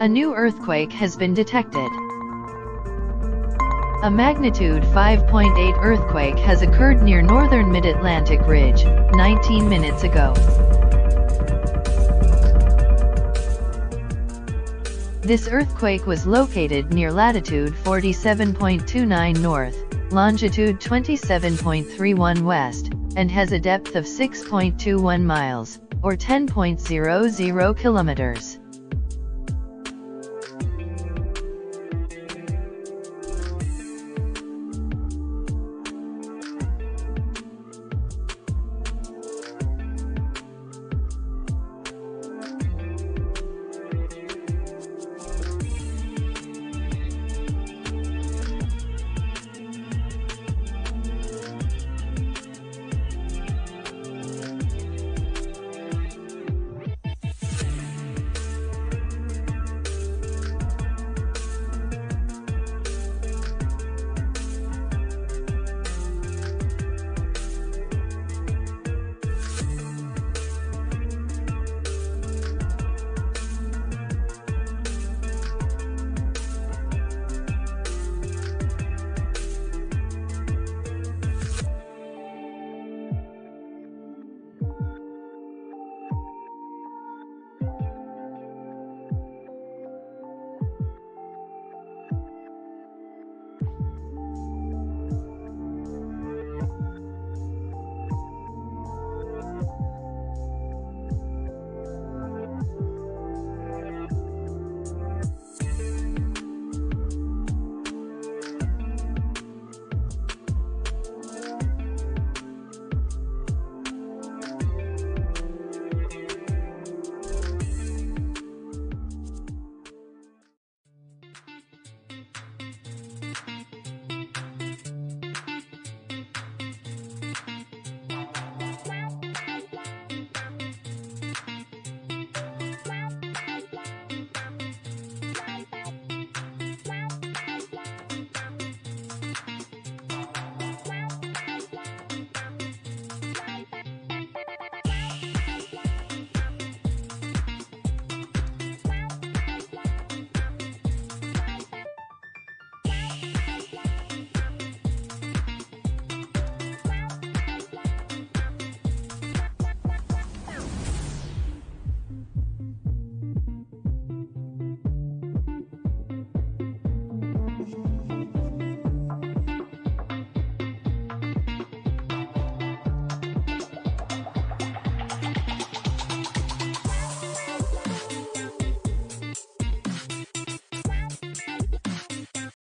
A new earthquake has been detected. A magnitude 5.8 earthquake has occurred near northern Mid-Atlantic Ridge, 19 minutes ago. This earthquake was located near latitude 47.29 north, longitude 27.31 west, and has a depth of 6.21 miles, or 10.00 kilometers.